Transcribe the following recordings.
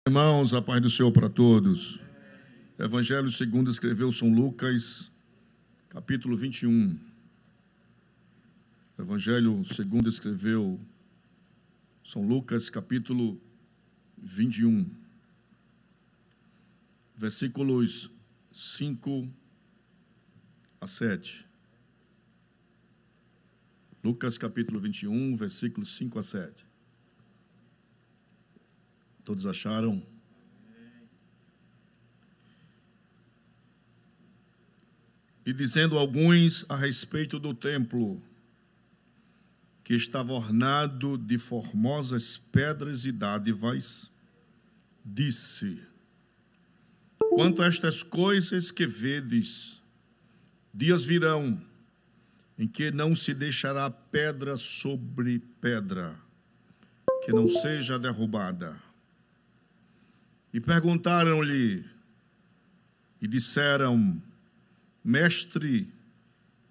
Irmãos, a paz do Senhor para todos. Evangelho segundo escreveu São Lucas, capítulo 21. Evangelho segundo escreveu São Lucas, capítulo 21, versículos 5 a 7. Lucas, capítulo 21, versículos 5 a 7. Todos acharam? E dizendo alguns a respeito do templo, que estava ornado de formosas pedras e dádivas, disse: quanto a estas coisas que vedes, dias virão em que não se deixará pedra sobre pedra, que não seja derrubada. E perguntaram-lhe, e disseram: Mestre,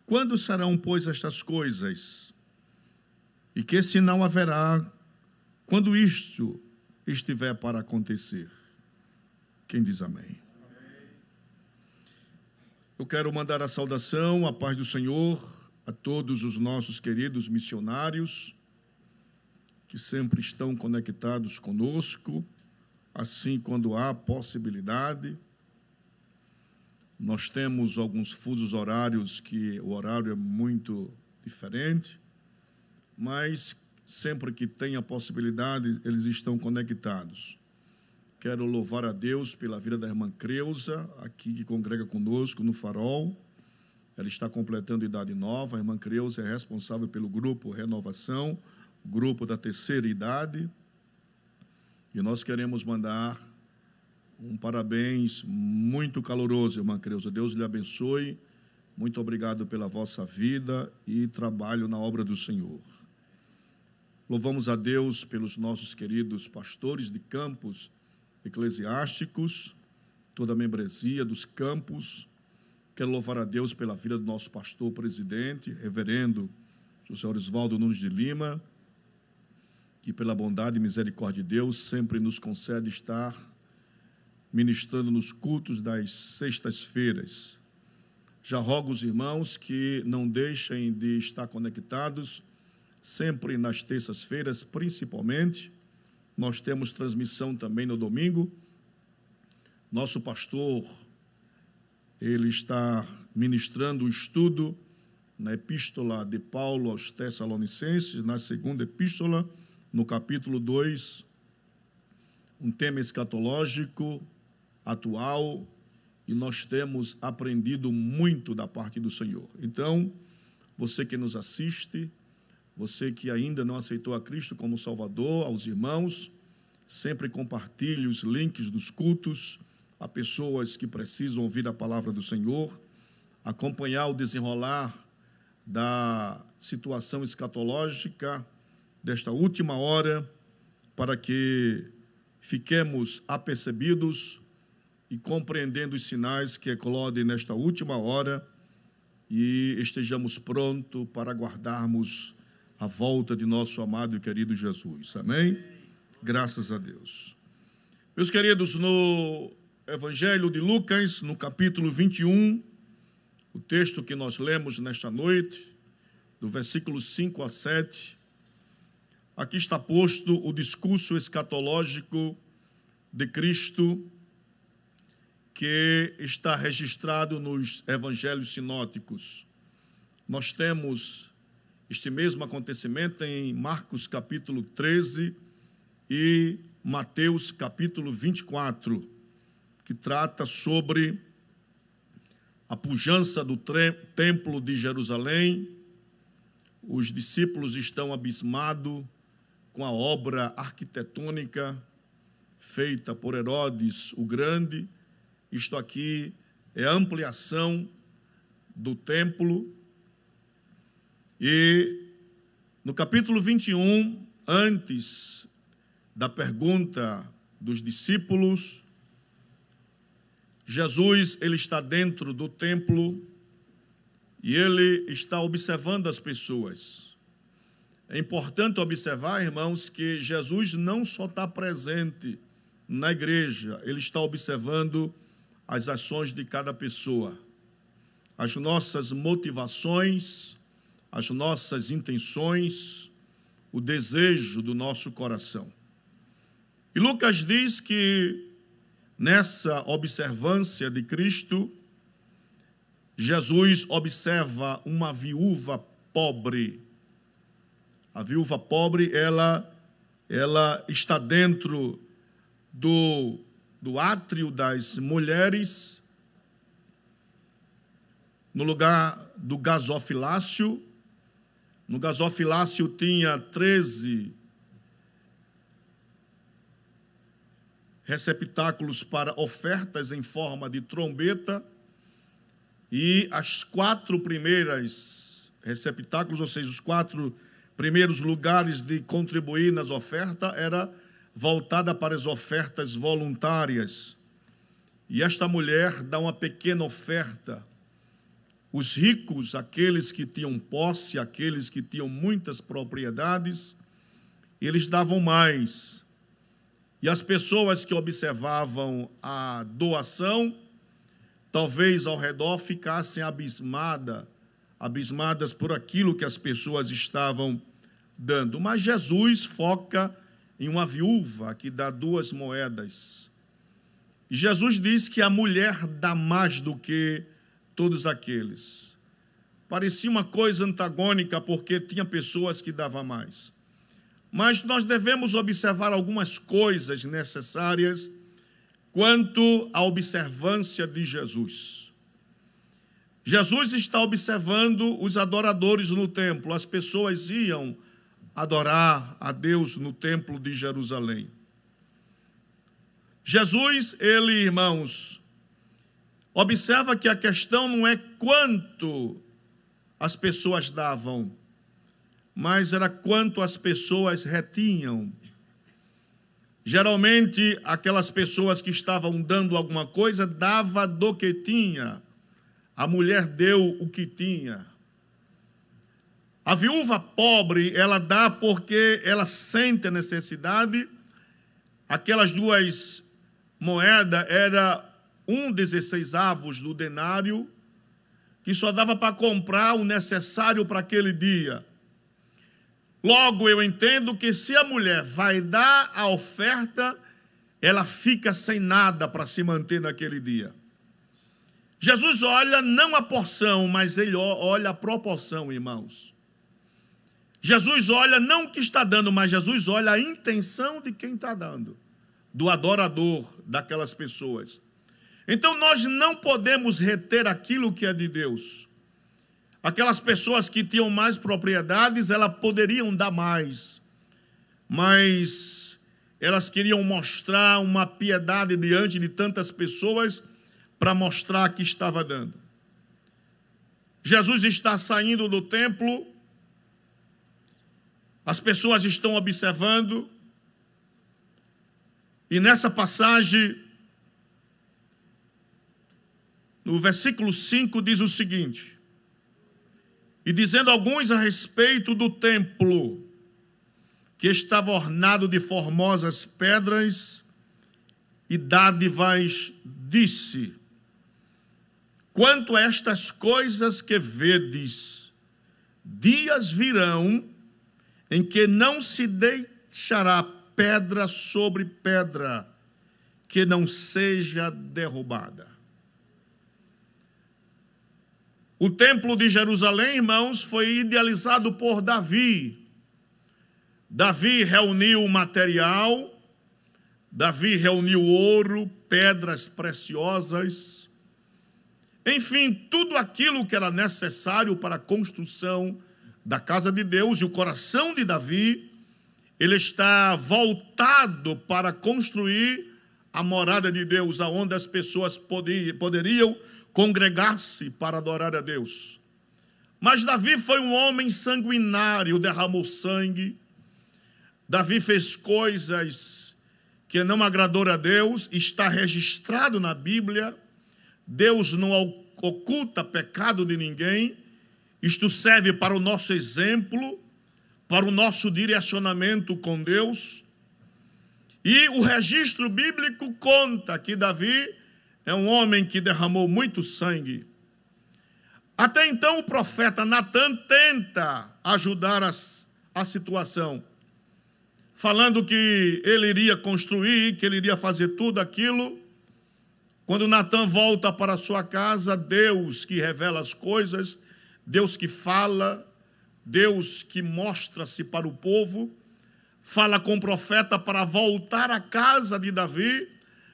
quando serão, pois, estas coisas? E que sinal haverá quando isto estiver para acontecer? Quem diz amém? Eu quero mandar a saudação, a paz do Senhor, a todos os nossos queridos missionários, que sempre estão conectados conosco, assim quando há possibilidade. Nós temos alguns fusos horários que o horário é muito diferente, mas sempre que tem a possibilidade, eles estão conectados. Quero louvar a Deus pela vida da irmã Creuza, aqui que congrega conosco no Farol. Ela está completando idade nova. A irmã Creuza é responsável pelo grupo Renovação, grupo da terceira idade. E nós queremos mandar um parabéns muito caloroso, irmã Creuza. Deus lhe abençoe. Muito obrigado pela vossa vida e trabalho na obra do Senhor. Louvamos a Deus pelos nossos queridos pastores de campos eclesiásticos, toda a membresia dos campos. Quero louvar a Deus pela vida do nosso pastor presidente, reverendo José Orisvaldo Nunes de Lima, que pela bondade e misericórdia de Deus sempre nos concede estar ministrando nos cultos das sextas-feiras. Já rogo os irmãos que não deixem de estar conectados sempre nas terças-feiras, principalmente. Nós temos transmissão também no domingo. Nosso pastor, ele está ministrando o estudo na epístola de Paulo aos Tessalonicenses, na segunda epístola, no capítulo 2, um tema escatológico, atual, e nós temos aprendido muito da parte do Senhor. Então, você que nos assiste, você que ainda não aceitou a Cristo como Salvador, aos irmãos, sempre compartilhe os links dos cultos a pessoas que precisam ouvir a palavra do Senhor, acompanhar o desenrolar da situação escatológica desta última hora, para que fiquemos apercebidos e compreendendo os sinais que eclodem nesta última hora e estejamos prontos para aguardarmos a volta de nosso amado e querido Jesus. Amém? Graças a Deus. Meus queridos, no Evangelho de Lucas, no capítulo 21, o texto que nós lemos nesta noite, do versículo 5 a 7, aqui está posto o discurso escatológico de Cristo, que está registrado nos evangelhos sinóticos. Nós temos este mesmo acontecimento em Marcos capítulo 13 e Mateus capítulo 24, que trata sobre a pujança do templo de Jerusalém. Os discípulos estão abismados com a obra arquitetônica feita por Herodes o Grande. Isto aqui é a ampliação do templo. E no capítulo 21, antes da pergunta dos discípulos, Jesus, ele está dentro do templo e ele está observando as pessoas. É importante observar, irmãos, que Jesus não só está presente na igreja, ele está observando as ações de cada pessoa, as nossas motivações, as nossas intenções, o desejo do nosso coração. E Lucas diz que nessa observância de Cristo, Jesus observa uma viúva pobre. A viúva pobre, ela está dentro do átrio das mulheres, no lugar do gasofilácio. No gasofilácio tinha 13 receptáculos para ofertas em forma de trombeta, e as 4 primeiras receptáculos, ou seja, os 4 primeiros lugares de contribuir nas ofertas, era voltada para as ofertas voluntárias. E esta mulher dá uma pequena oferta. Os ricos, aqueles que tinham posse, aqueles que tinham muitas propriedades, eles davam mais. E as pessoas que observavam a doação, talvez ao redor ficassem abismadas por aquilo que as pessoas estavam dando. Mas Jesus foca em uma viúva que dá 2 moedas. E Jesus diz que a mulher dá mais do que todos aqueles. Parecia uma coisa antagônica, porque tinha pessoas que davam mais. Mas nós devemos observar algumas coisas necessárias quanto à observância de Jesus. Jesus está observando os adoradores no templo. As pessoas iam adorar a Deus no templo de Jerusalém. Jesus, ele, irmãos, observa que a questão não é quanto as pessoas davam, mas era quanto as pessoas retinham. Geralmente, aquelas pessoas que estavam dando alguma coisa, dava do que tinha. A mulher deu o que tinha. A viúva pobre, ela dá porque ela sente a necessidade. Aquelas 2 moedas era 1/16 do denário, que só dava para comprar o necessário para aquele dia. Logo, eu entendo que se a mulher vai dar a oferta, ela fica sem nada para se manter naquele dia. Jesus olha não a porção, mas ele olha a proporção, irmãos. Jesus olha não o que está dando, mas Jesus olha a intenção de quem está dando, do adorador, daquelas pessoas. Então, nós não podemos reter aquilo que é de Deus. Aquelas pessoas que tinham mais propriedades, elas poderiam dar mais, mas elas queriam mostrar uma piedade diante de tantas pessoas para mostrar que estava dando. Jesus está saindo do templo, as pessoas estão observando, e nessa passagem, no versículo 5, diz o seguinte: e dizendo alguns a respeito do templo, que estava ornado de formosas pedras e dádivas, disse: quanto a estas coisas que vedes, dias virão em que não se deixará pedra sobre pedra que não seja derrubada. O templo de Jerusalém, irmãos, foi idealizado por Davi. Davi reuniu material, Davi reuniu ouro, pedras preciosas, enfim, tudo aquilo que era necessário para a construção da casa de Deus. E o coração de Davi, ele está voltado para construir a morada de Deus, aonde as pessoas poderiam congregar-se para adorar a Deus. Mas Davi foi um homem sanguinário, derramou sangue. Davi fez coisas que não agradou a Deus, está registrado na Bíblia. Deus não oculta pecado de ninguém. Isto serve para o nosso exemplo, para o nosso direcionamento com Deus. E o registro bíblico conta que Davi é um homem que derramou muito sangue. Até então o profeta Natã tenta ajudar a situação, falando que ele iria construir, que ele iria fazer tudo aquilo. Quando Natã volta para sua casa, Deus que revela as coisas, Deus que fala, Deus que mostra-se para o povo, fala com o profeta para voltar à casa de Davi,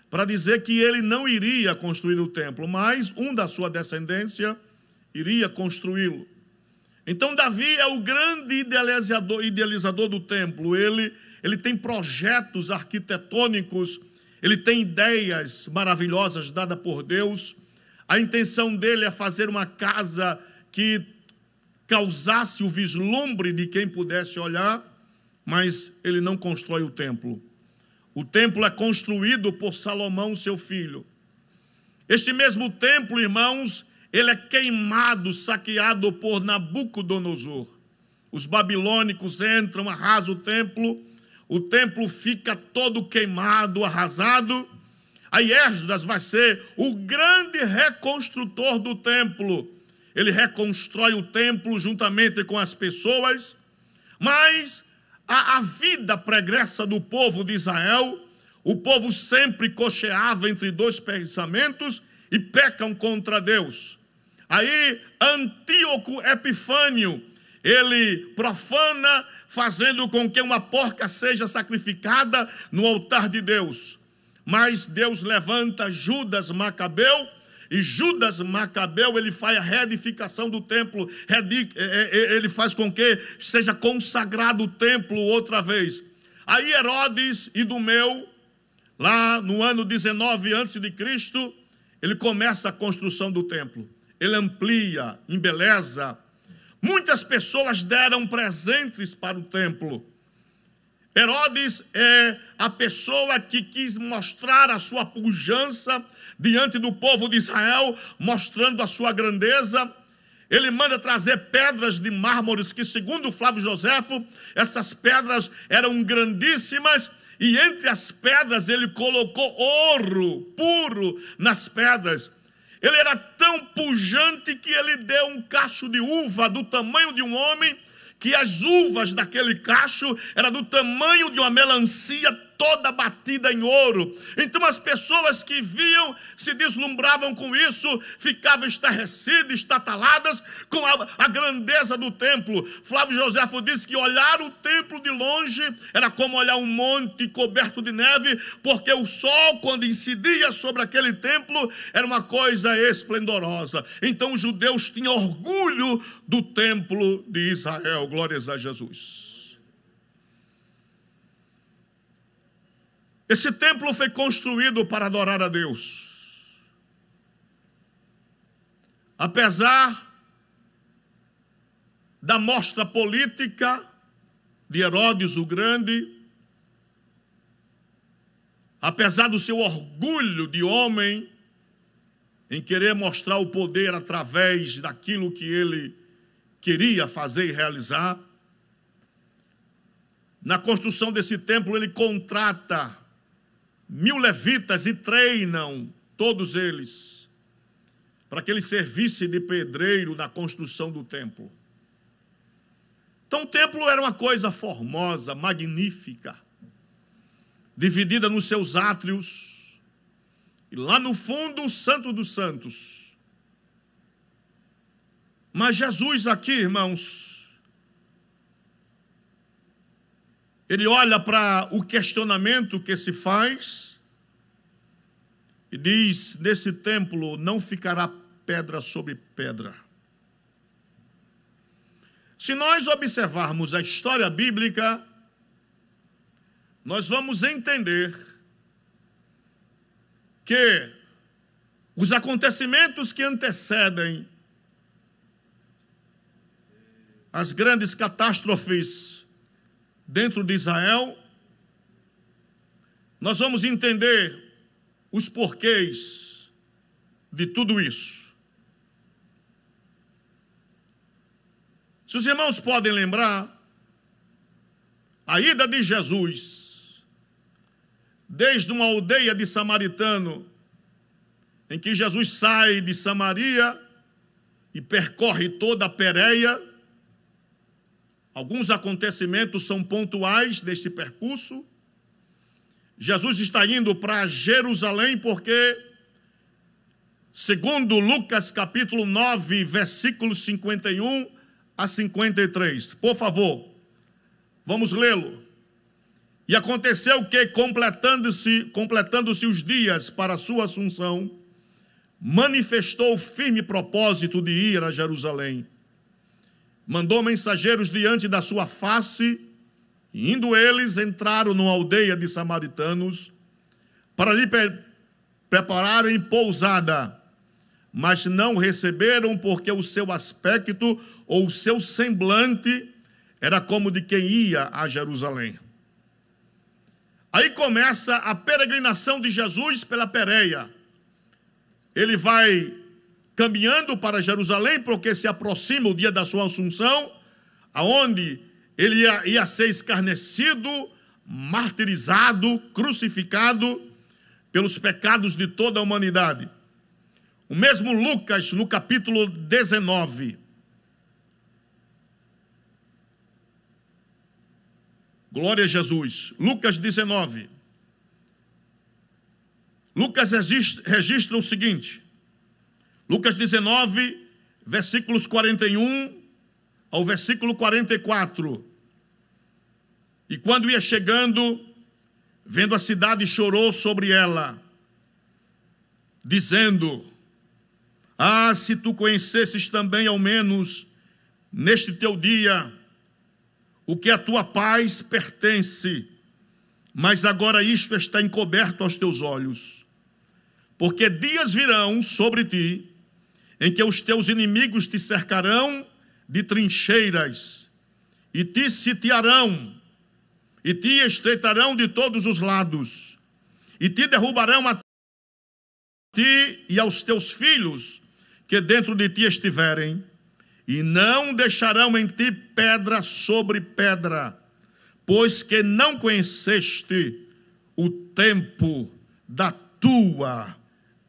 para dizer que ele não iria construir o templo, mas um da sua descendência iria construí-lo. Então Davi é o grande idealizador do templo. Ele tem projetos arquitetônicos, ele tem ideias maravilhosas dadas por Deus. A intenção dele é fazer uma casa que causasse o vislumbre de quem pudesse olhar, mas ele não constrói o templo. O templo é construído por Salomão, seu filho. Este mesmo templo, irmãos, ele é queimado, saqueado por Nabucodonosor. Os babilônicos entram, arrasam o templo fica todo queimado, arrasado. Aí Esdras vai ser o grande reconstrutor do templo. Ele reconstrói o templo juntamente com as pessoas, mas a vida pregressa do povo de Israel, o povo sempre cocheava entre dois pensamentos e pecam contra Deus. Aí Antíoco Epifânio, ele profana, fazendo com que uma porca seja sacrificada no altar de Deus. Mas Deus levanta Judas Macabeu, e Judas Macabeu, ele faz a reedificação do templo, ele faz com que seja consagrado o templo outra vez. Aí Herodes Idumeu, lá no ano 19 a.C., ele começa a construção do templo. Ele amplia, embeleza. Muitas pessoas deram presentes para o templo. Herodes é a pessoa que quis mostrar a sua pujança diante do povo de Israel, mostrando a sua grandeza. Ele manda trazer pedras de mármores, que segundo Flávio Joséfo, essas pedras eram grandíssimas, e entre as pedras ele colocou ouro puro nas pedras. Ele era tão pujante que ele deu um cacho de uva do tamanho de um homem, que as uvas daquele cacho eram do tamanho de uma melancia toda batida em ouro. Então as pessoas que viam se deslumbravam com isso, ficavam estarrecidas, estataladas com a grandeza do templo. Flávio Joséfo disse que olhar o templo de longe era como olhar um monte coberto de neve, porque o sol, quando incidia sobre aquele templo, era uma coisa esplendorosa. Então os judeus tinham orgulho do templo de Israel. Glórias a Jesus. Esse templo foi construído para adorar a Deus. Apesar da mostra política de Herodes o Grande, apesar do seu orgulho de homem em querer mostrar o poder através daquilo que ele queria fazer e realizar, na construção desse templo ele contrata 1000 levitas e treinam todos eles para que eles servissem de pedreiro na construção do templo. Então o templo era uma coisa formosa, magnífica, dividida nos seus átrios, e lá no fundo o Santo dos Santos. Mas Jesus aqui, irmãos, ele olha para o questionamento que se faz e diz: nesse templo não ficará pedra sobre pedra. Se nós observarmos a história bíblica, nós vamos entender que os acontecimentos que antecedem as grandes catástrofes dentro de Israel, nós vamos entender os porquês de tudo isso. Se os irmãos podem lembrar, a ida de Jesus desde uma aldeia de samaritano, em que Jesus sai de Samaria e percorre toda a Pérea. Alguns acontecimentos são pontuais deste percurso. Jesus está indo para Jerusalém porque, segundo Lucas capítulo 9, versículos 51 a 53. Por favor, vamos lê-lo. E aconteceu que, completando-se os dias para a sua assunção, manifestou o firme propósito de ir a Jerusalém. Mandou mensageiros diante da sua face, e indo eles, entraram numa aldeia de samaritanos, para lhe prepararem pousada, mas não receberam, porque o seu aspecto ou o seu semblante era como de quem ia a Jerusalém. Aí começa a peregrinação de Jesus pela Pérea. Ele vai caminhando para Jerusalém, porque se aproxima o dia da sua assunção, aonde ele ia ser escarnecido, martirizado, crucificado pelos pecados de toda a humanidade. O mesmo Lucas, no capítulo 19, glória a Jesus, Lucas 19, Lucas registra o seguinte, Lucas 19, versículos 41 ao versículo 44. E quando ia chegando, vendo a cidade, chorou sobre ela, dizendo: ah, se tu conhecesses também, ao menos, neste teu dia, o que a tua paz pertence, mas agora isto está encoberto aos teus olhos. Porque dias virão sobre ti, em que os teus inimigos te cercarão de trincheiras, e te sitiarão, e te estreitarão de todos os lados, e te derrubarão a ti e aos teus filhos, que dentro de ti estiverem, e não deixarão em ti pedra sobre pedra, pois que não conheceste o tempo da tua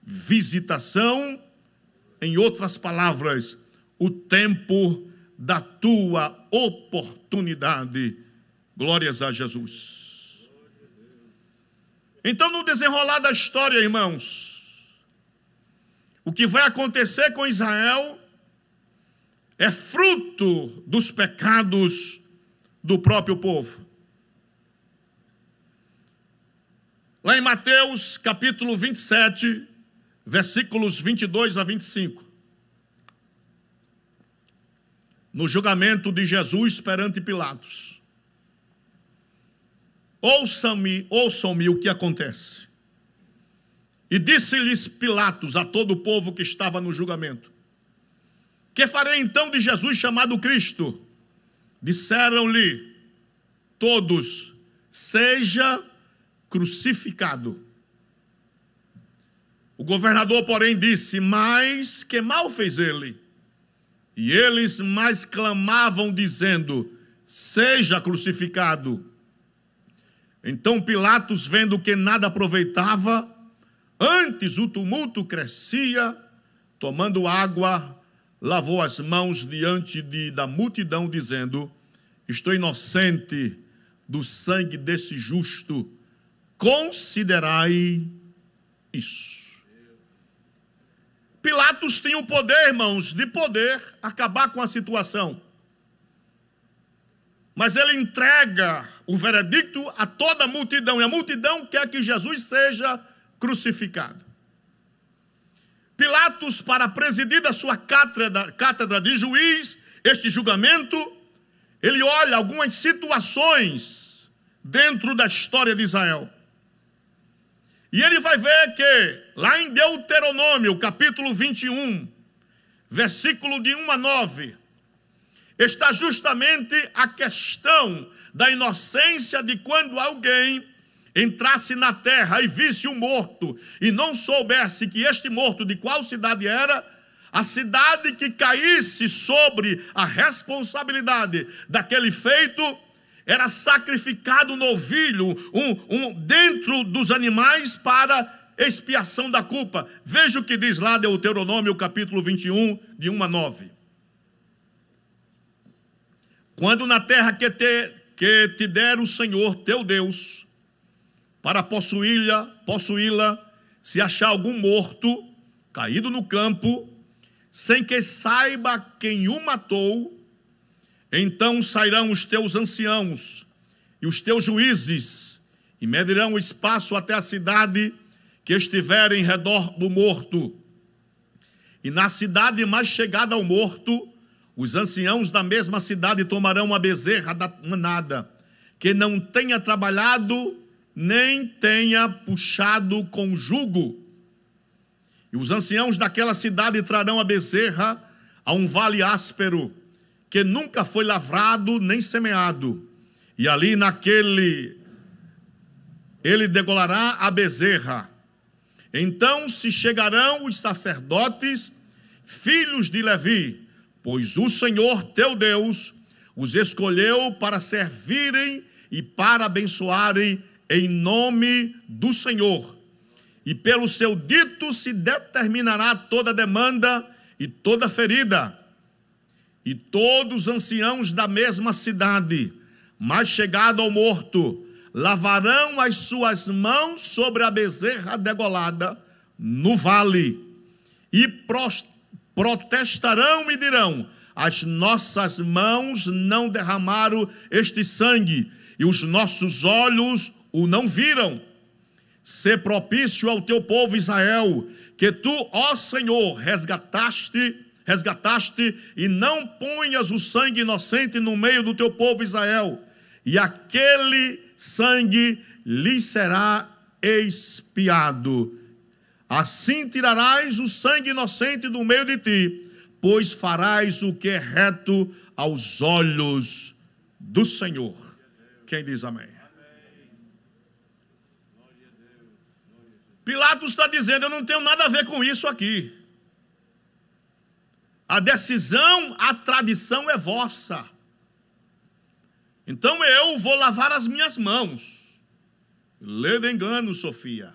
visitação, em outras palavras, o tempo da tua oportunidade. Glórias a Jesus. Então, no desenrolar da história, irmãos, o que vai acontecer com Israel é fruto dos pecados do próprio povo. Lá em Mateus, capítulo 27, versículos 22 a 25. No julgamento de Jesus perante Pilatos. Ouçam-me o que acontece. E disse-lhes Pilatos a todo o povo que estava no julgamento: que farei então de Jesus chamado Cristo? Disseram-lhe todos: seja crucificado. O governador, porém, disse: mas que mal fez ele? E eles mais clamavam, dizendo: seja crucificado. Então Pilatos, vendo que nada aproveitava, antes o tumulto crescia, tomando água, lavou as mãos diante da multidão, dizendo: estou inocente do sangue desse justo, considerai isso. Pilatos tinha o poder, irmãos, de poder acabar com a situação. Mas ele entrega o veredicto a toda a multidão, e a multidão quer que Jesus seja crucificado. Pilatos, para presidir da sua cátedra de juiz, este julgamento, ele olha algumas situações dentro da história de Israel. E ele vai ver que, lá em Deuteronômio, capítulo 21, versículo de 1 a 9, está justamente a questão da inocência de quando alguém entrasse na terra e visse um morto, e não soubesse que este morto de qual cidade era, a cidade que caísse sobre a responsabilidade daquele feito, era sacrificado um novilho, dentro dos animais para expiação da culpa. Veja o que diz lá Deuteronômio capítulo 21, de 1 a 9. Quando na terra que te der o Senhor teu Deus, para possuí-la, se achar algum morto, caído no campo, sem que saiba quem o matou, então sairão os teus anciãos e os teus juízes, e medirão o espaço até a cidade que estiver em redor do morto. E na cidade mais chegada ao morto, os anciãos da mesma cidade tomarão a bezerra da manada, que não tenha trabalhado, nem tenha puxado com jugo. E os anciãos daquela cidade trarão a bezerra a um vale áspero, que nunca foi lavrado nem semeado. E ali ele degolará a bezerra. Então se chegarão os sacerdotes, filhos de Levi, pois o Senhor teu Deus os escolheu para servirem e para abençoarem em nome do Senhor. E pelo seu dito se determinará toda demanda e toda ferida. E todos os anciãos da mesma cidade, mais chegado ao morto, lavarão as suas mãos sobre a bezerra degolada no vale, e protestarão e dirão: as nossas mãos não derramaram este sangue, e os nossos olhos o não viram. Sê propício ao teu povo Israel, que tu, ó Senhor, resgataste, e não ponhas o sangue inocente no meio do teu povo Israel, e aquele sangue lhe será expiado. Assim tirarás o sangue inocente do meio de ti, pois farás o que é reto aos olhos do Senhor. Quem diz amém? Pilatos está dizendo: eu não tenho nada a ver com isso aqui. A decisão, a tradição é vossa. Então eu vou lavar as minhas mãos. Lê de engano, Sofia.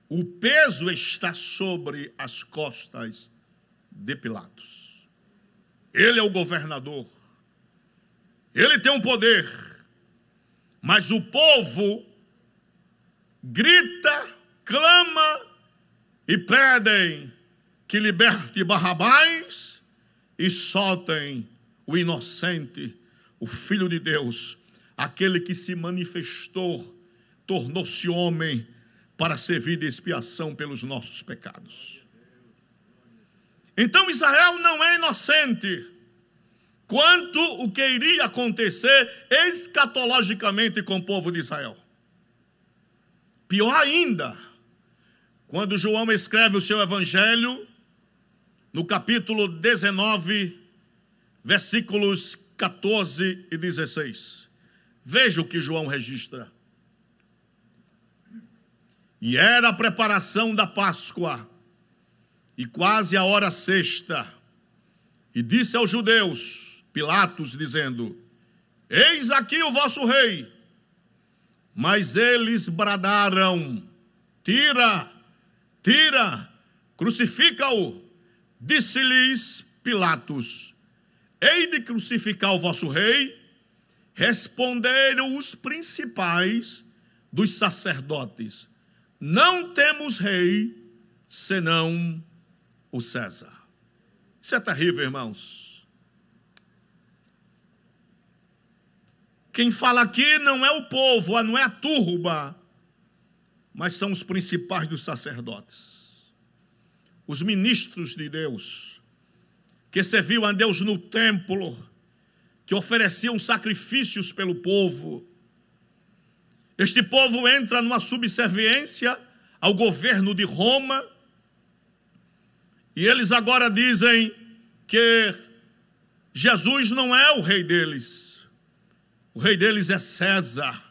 O peso está sobre as costas de Pilatos. Ele é o governador. Ele tem um poder. Mas o povo grita, clama e pedem que liberte Barrabás e soltem o inocente, o Filho de Deus, aquele que se manifestou, tornou-se homem para servir de expiação pelos nossos pecados. Então Israel não é inocente quanto o que iria acontecer escatologicamente com o povo de Israel. Pior ainda, quando João escreve o seu evangelho, no capítulo 19, versículos 14 e 16. Veja o que João registra. E era a preparação da Páscoa, e quase a hora sexta. E disse aos judeus, Pilatos, dizendo: eis aqui o vosso rei. Mas eles bradaram: tira, tira, crucifica-o. Disse-lhes Pilatos: hei de crucificar o vosso rei? Responderam os principais dos sacerdotes: não temos rei, senão o César. Isso é terrível, irmãos. Quem fala aqui não é o povo, não é a turba, mas são os principais dos sacerdotes. Os ministros de Deus, que serviam a Deus no templo, que ofereciam sacrifícios pelo povo. Este povo entra numa subserviência ao governo de Roma, e eles agora dizem que Jesus não é o rei deles. O rei deles é César.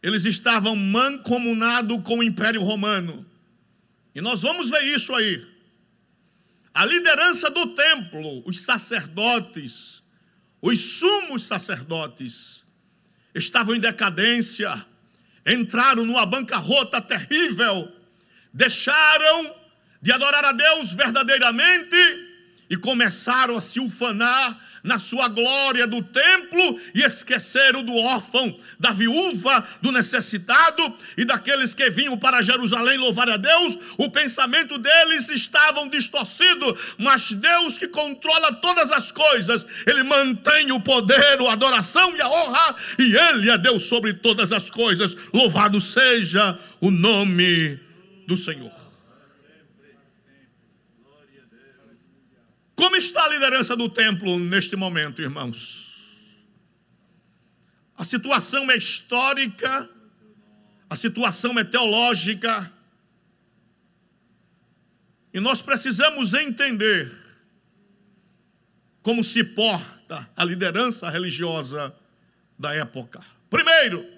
Eles estavam mancomunados com o Império Romano. E nós vamos ver isso aí. A liderança do templo, os sacerdotes, os sumos sacerdotes estavam em decadência, entraram numa bancarrota terrível, deixaram de adorar a Deus verdadeiramente e começaram a se ufanar na sua glória do templo e esqueceram do órfão, da viúva, do necessitado e daqueles que vinham para Jerusalém louvar a Deus. O pensamento deles estava distorcido, mas Deus, que controla todas as coisas, Ele mantém o poder, a adoração e a honra, e Ele é Deus sobre todas as coisas. Louvado seja o nome do Senhor. Como está a liderança do templo neste momento, irmãos? A situação é histórica, a situação é teológica, e nós precisamos entender como se porta a liderança religiosa da época. Primeiro,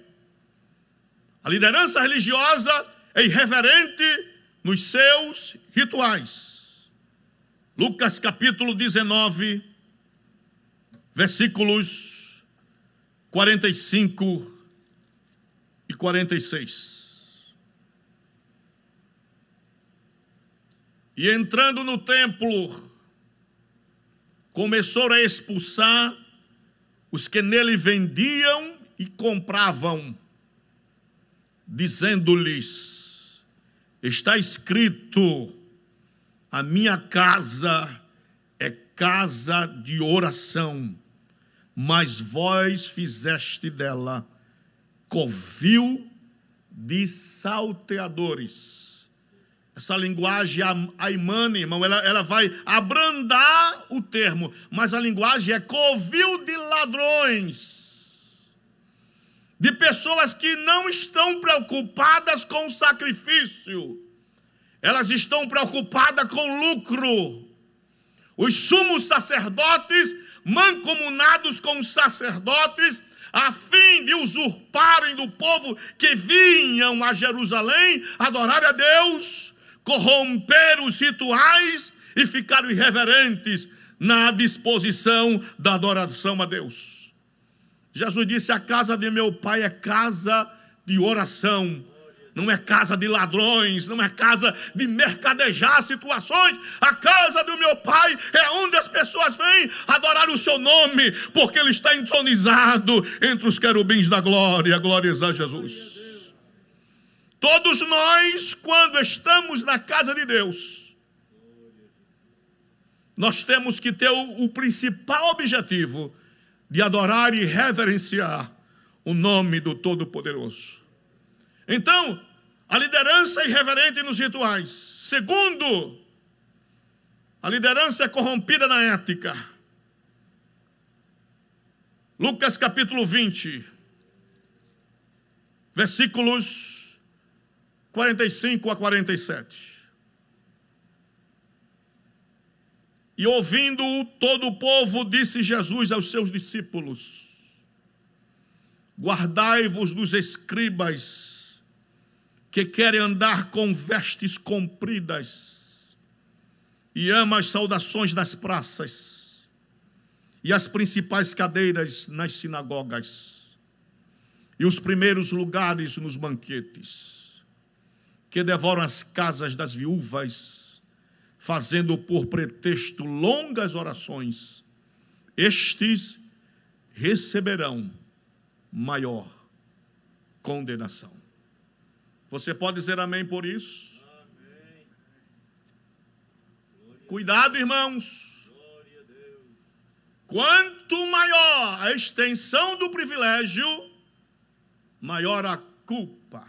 a liderança religiosa é irreverente nos seus rituais. Lucas capítulo 19, versículos 45 e 46. E entrando no templo, começou a expulsar os que nele vendiam e compravam, dizendo-lhes: está escrito, a minha casa é casa de oração, mas vós fizeste dela covil de salteadores. Essa linguagem aimane, irmão, ela vai abrandar o termo, mas a linguagem é covil de ladrões, de pessoas que não estão preocupadas com o sacrifício, elas estão preocupadas com lucro. Os sumos sacerdotes, mancomunados com os sacerdotes, a fim de usurparem do povo que vinham a Jerusalém adorar a Deus, corromper os rituais e ficaram irreverentes na disposição da adoração a Deus. Jesus disse: a casa de meu pai é casa de oração, não é casa de ladrões, não é casa de mercadejar situações. A casa do meu pai é onde as pessoas vêm adorar o seu nome, porque Ele está entronizado entre os querubins da glória. Glórias a Jesus. Todos nós, quando estamos na casa de Deus, nós temos que ter o principal objetivo de adorar e reverenciar o nome do Todo-Poderoso. Então, a liderança é irreverente nos rituais. Segundo, a liderança é corrompida na ética. Lucas capítulo 20, versículos 45 a 47. E ouvindo todo o povo, disse Jesus aos seus discípulos: guardai-vos dos escribas, que querem andar com vestes compridas e amam as saudações das praças e as principais cadeiras nas sinagogas e os primeiros lugares nos banquetes, que devoram as casas das viúvas, fazendo por pretexto longas orações. Estes receberão maior condenação. Você pode dizer amém por isso? Amém. Cuidado, irmãos. Glória a Deus. Quanto maior a extensão do privilégio, maior a culpa.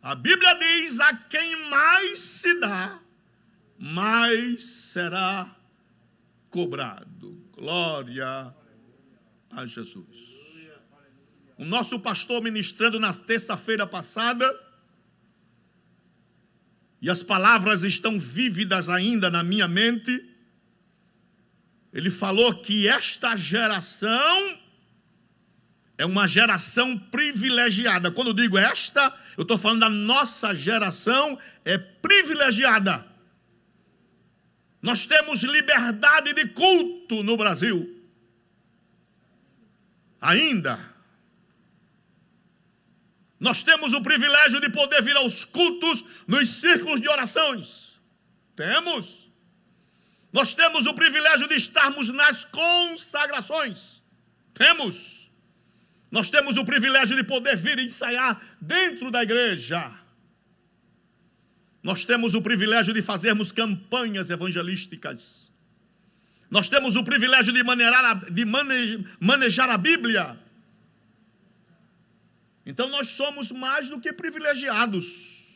A Bíblia diz: a quem mais se dá, mais será cobrado. Glória a Jesus. O nosso pastor ministrando na terça-feira passada, e as palavras estão vívidas ainda na minha mente, ele falou que esta geração é uma geração privilegiada. Quando eu digo esta, eu estou falando da nossa geração, é privilegiada. Nós temos liberdade de culto no Brasil. ainda. Nós temos o privilégio de poder vir aos cultos nos círculos de orações. Temos. Nós temos o privilégio de estarmos nas consagrações. Temos. Nós temos o privilégio de poder vir ensaiar dentro da igreja. Nós temos o privilégio de fazermos campanhas evangelísticas. Nós temos o privilégio de manejar a Bíblia. Então nós somos mais do que privilegiados.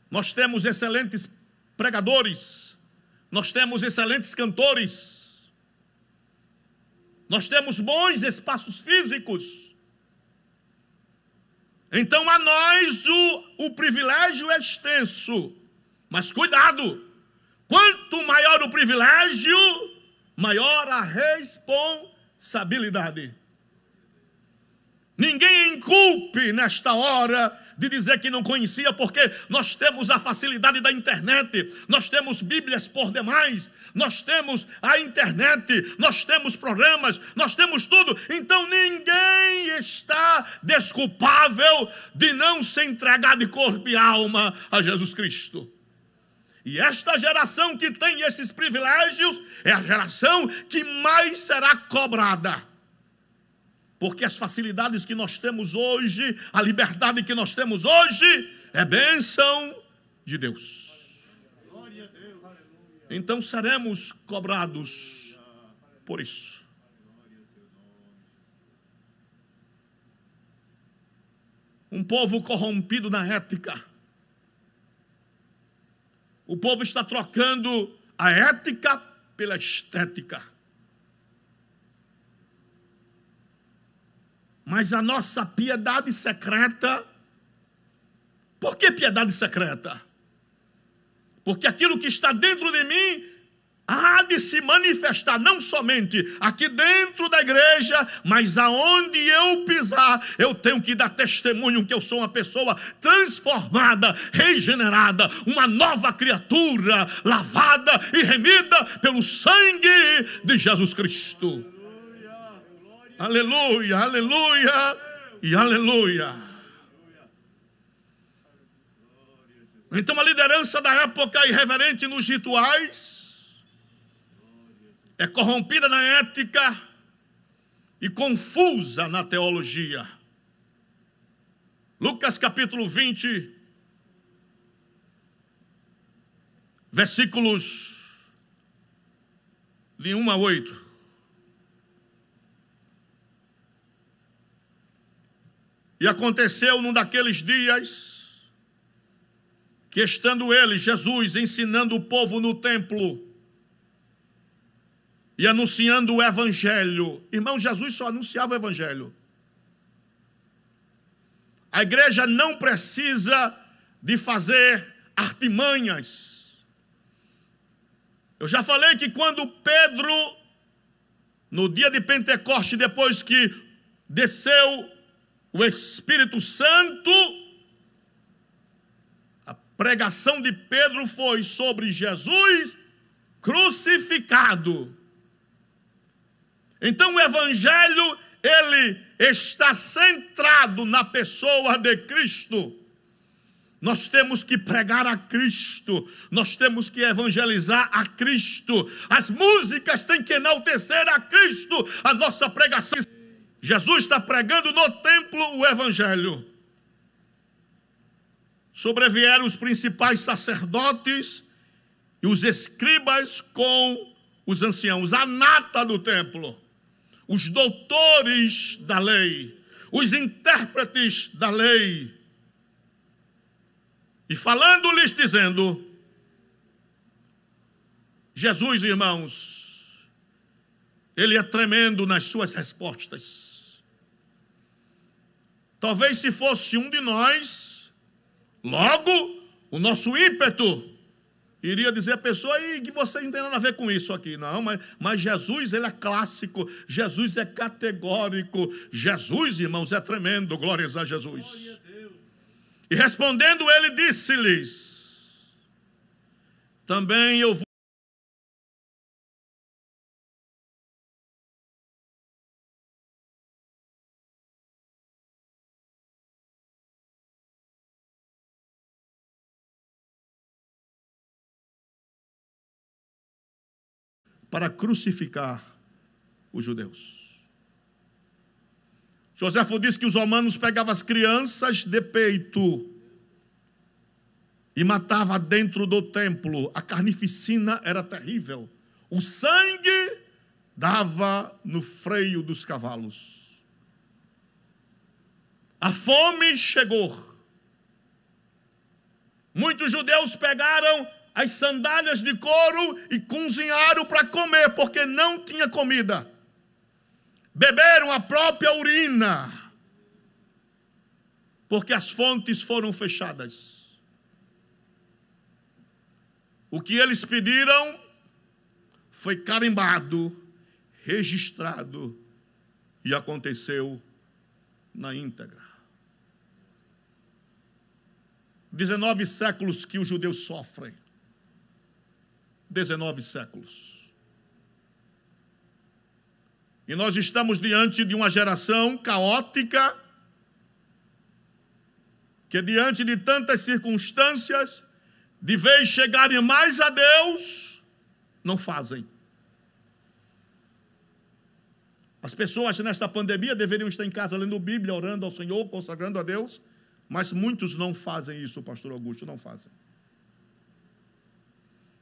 Nós temos excelentes pregadores. Nós temos excelentes cantores. Nós temos bons espaços físicos. Então a nós o privilégio é extenso. Mas cuidado! Quanto maior o privilégio, maior a responsabilidade. Ninguém inculpe nesta hora de dizer que não conhecia, porque nós temos a facilidade da internet, nós temos Bíblias por demais, nós temos a internet, nós temos programas, nós temos tudo. Então ninguém está desculpável de não se entregar de corpo e alma a Jesus Cristo. E esta geração que tem esses privilégios é a geração que mais será cobrada. Porque as facilidades que nós temos hoje, a liberdade que nós temos hoje, é bênção de Deus. Então seremos cobrados por isso. Um povo corrompido na ética. O povo está trocando a ética pela estética. Mas a nossa piedade secreta, por que piedade secreta? Porque aquilo que está dentro de mim há de se manifestar, não somente aqui dentro da igreja, mas aonde eu pisar, eu tenho que dar testemunho que eu sou uma pessoa transformada, regenerada, uma nova criatura, lavada e remida pelo sangue de Jesus Cristo. Aleluia, aleluia e aleluia. Então a liderança da época irreverente nos rituais é corrompida na ética e confusa na teologia. Lucas capítulo 20, versículos de 1 a 8. E aconteceu num daqueles dias, que estando ele, Jesus, ensinando o povo no templo e anunciando o evangelho. Irmão, Jesus só anunciava o evangelho. A igreja não precisa de fazer artimanhas. Eu já falei que quando Pedro, no dia de Pentecoste, depois que desceu o Espírito Santo, a pregação de Pedro foi sobre Jesus crucificado. Então o evangelho, ele está centrado na pessoa de Cristo. Nós temos que pregar a Cristo, nós temos que evangelizar a Cristo. As músicas têm que enaltecer a Cristo, a nossa pregação. Jesus está pregando no templo o evangelho. Sobrevieram os principais sacerdotes e os escribas com os anciãos, a nata do templo, os doutores da lei, os intérpretes da lei, e falando-lhes dizendo: Jesus, irmãos, ele é tremendo nas suas respostas. Talvez se fosse um de nós, logo o nosso ímpeto iria dizer a pessoa aí que você não tem nada a ver com isso aqui. Não, mas Jesus, ele é clássico, Jesus é categórico, Jesus, irmãos, é tremendo, glórias a Jesus. E respondendo ele, disse-lhes: também eu vou para crucificar os judeus. Joséfo diz que os romanos pegavam as crianças de peito e matavam dentro do templo. A carnificina era terrível. O sangue dava no freio dos cavalos. A fome chegou. Muitos judeus pegaram as sandálias de couro e cozinharam para comer, porque não tinha comida. Beberam a própria urina, porque as fontes foram fechadas. O que eles pediram foi carimbado, registrado e aconteceu na íntegra. 19 séculos que os judeus sofrem. 19 séculos. E nós estamos diante de uma geração caótica, que diante de tantas circunstâncias, de vez chegarem mais a Deus, não fazem. As pessoas nesta pandemia deveriam estar em casa lendo Bíblia, orando ao Senhor, consagrando a Deus, mas muitos não fazem isso, pastor Augusto, não fazem.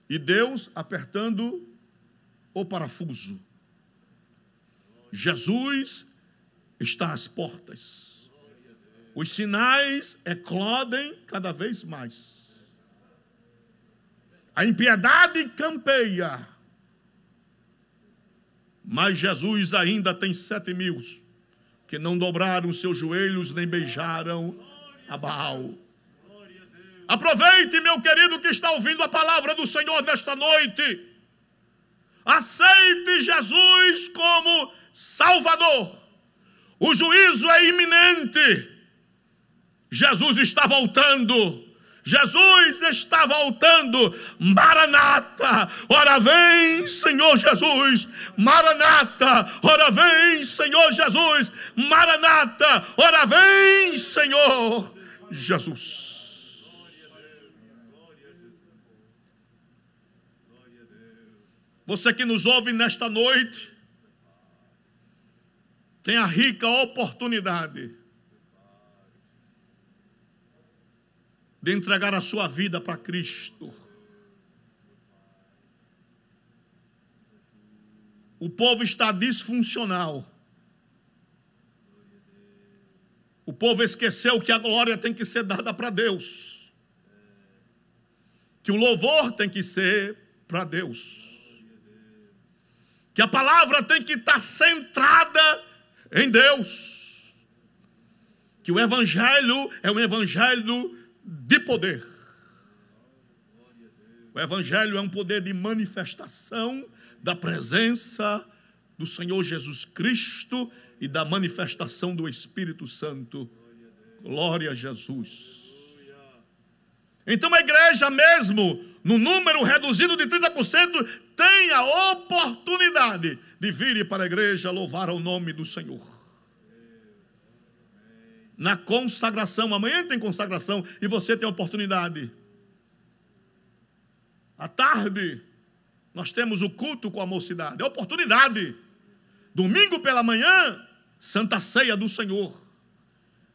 E Deus apertando o parafuso. Jesus está às portas. Os sinais eclodem cada vez mais. A impiedade campeia. Mas Jesus ainda tem 7.000 que não dobraram seus joelhos nem beijaram a Baal. Aproveite, meu querido, que está ouvindo a palavra do Senhor nesta noite. Aceite Jesus como Salvador. O juízo é iminente. Jesus está voltando. Jesus está voltando. Maranata, ora vem, Senhor Jesus. Maranata, ora vem, Senhor Jesus. Maranata, ora vem, Senhor Jesus. Você que nos ouve nesta noite, tem a rica oportunidade de entregar a sua vida para Cristo. O povo está disfuncional. O povo esqueceu que a glória tem que ser dada para Deus, que o louvor tem que ser para Deus, que a palavra tem que estar centrada em Deus, que o evangelho é um evangelho de poder. O evangelho é um poder de manifestação da presença do Senhor Jesus Cristo e da manifestação do Espírito Santo. Glória a Jesus. Então a igreja mesmo, no número reduzido de 30%, tem a oportunidade de vir para a igreja louvar o nome do Senhor. Na consagração, amanhã tem consagração e você tem a oportunidade. À tarde, nós temos o culto com a mocidade, é oportunidade. Domingo pela manhã, Santa Ceia do Senhor.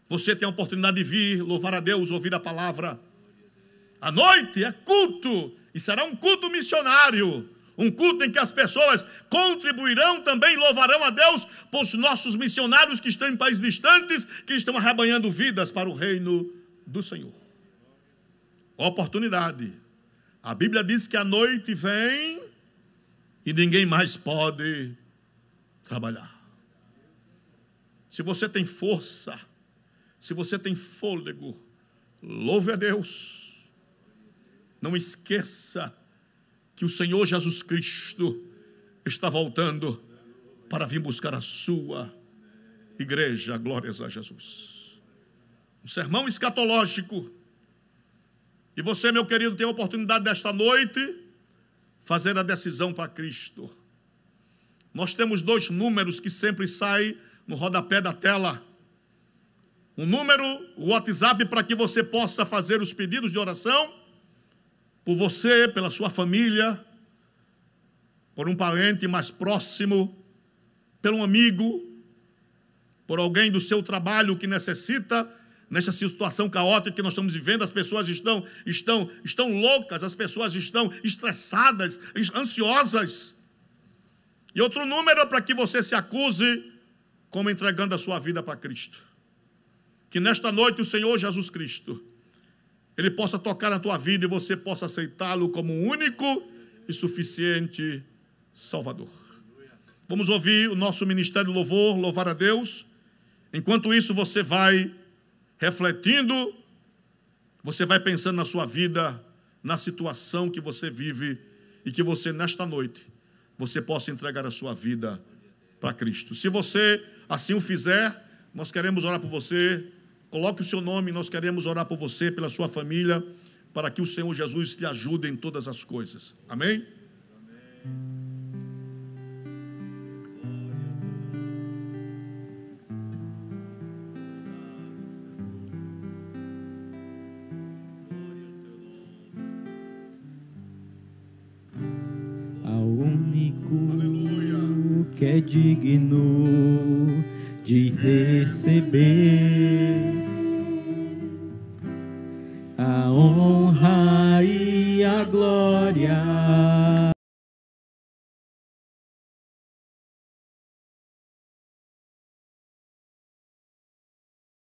Você tem a oportunidade de vir, louvar a Deus, ouvir a palavra. À noite é culto, e será um culto missionário. Um culto em que as pessoas contribuirão também, louvarão a Deus por os nossos missionários que estão em países distantes, que estão arrebanhando vidas para o reino do Senhor. Oportunidade. A Bíblia diz que a noite vem e ninguém mais pode trabalhar. Se você tem força, se você tem fôlego, louve a Deus. Não esqueça que o Senhor Jesus Cristo está voltando para vir buscar a sua igreja. Glórias a Jesus. Um sermão escatológico. E você, meu querido, tem a oportunidade desta noite fazer a decisão para Cristo. Nós temos 2 números que sempre saem no rodapé da tela. Um número, o WhatsApp, para que você possa fazer os pedidos de oração por você, pela sua família. por um parente mais próximo, por um amigo, por alguém do seu trabalho que necessita, nesta situação caótica que nós estamos vivendo. As pessoas estão loucas, as pessoas estão estressadas, ansiosas. E outro número para que você se acuse, como entregando a sua vida para Cristo. Que nesta noite o Senhor Jesus Cristo, Ele possa tocar na tua vida e você possa aceitá-lo como único e suficiente Salvador. Vamos ouvir o nosso ministério de louvor, louvar a Deus. Enquanto isso você vai refletindo, você vai pensando na sua vida, na situação que você vive, e que você nesta noite, você possa entregar a sua vida para Cristo. Se você assim o fizer, nós queremos orar por você. Coloque o seu nome, nós queremos orar por você, pela sua família, para que o Senhor Jesus te ajude em todas as coisas. Amém? Ao único que é digno de receber a honra e a glória